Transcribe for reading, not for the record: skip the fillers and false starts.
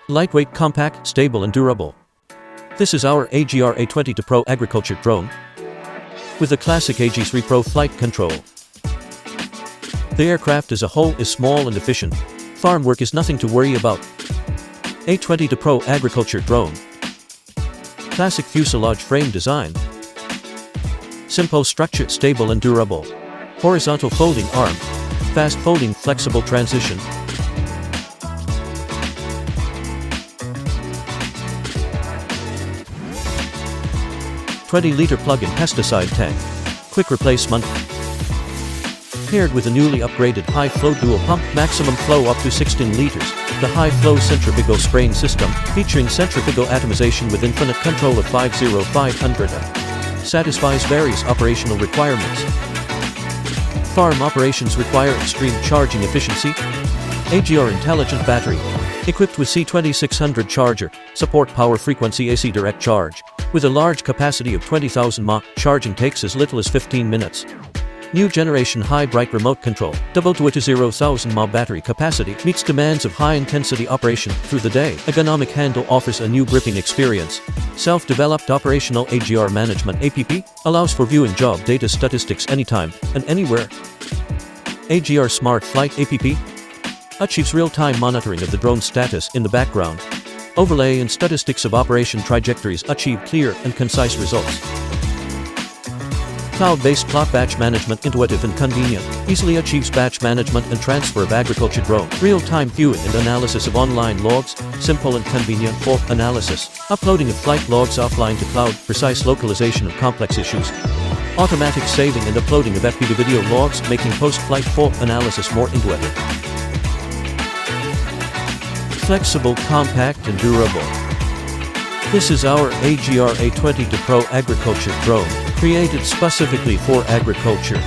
Lightweight, compact, stable and durable. This is our AGR A22 Pro agriculture drone with the classic AG3 Pro flight control. The aircraft as a whole is small and efficient. Farm work is nothing to worry about. A22 Pro agriculture drone. Classic fuselage frame design. Simple structure, stable and durable. Horizontal folding arm. Fast folding, flexible transition. "20-liter plug-in pesticide tank. Quick replacement. Paired with a newly upgraded high-flow dual pump, maximum flow up to 16 liters. The high-flow centrifugal spraying system, featuring centrifugal atomization with infinite control of 50500. Satisfies various operational requirements. Farm operations require extreme charging efficiency. AGR intelligent battery. Equipped with C2600 charger, support power frequency AC direct charge. With a large capacity of 20,000 mAh, charging takes as little as 15 minutes. New generation high bright remote control, double to 0,000 mAh battery capacity, meets demands of high intensity operation through the day. Ergonomic handle offers a new gripping experience. Self-developed operational AGR management app allows for viewing job data statistics anytime and anywhere. AGR Smart Flight app achieves real-time monitoring of the drone status in the background. Overlay and statistics of operation trajectories achieve clear and concise results. Cloud-based plot batch management, intuitive and convenient, easily achieves batch management and transfer of agriculture drone. Real-time viewing and analysis of online logs, simple and convenient for analysis. Uploading of flight logs offline to cloud, precise localization of complex issues. Automatic saving and uploading of FPV video logs, making post-flight for analysis more intuitive. Flexible, compact and durable. This is our AGR A22 Pro agriculture drone, created specifically for agriculture.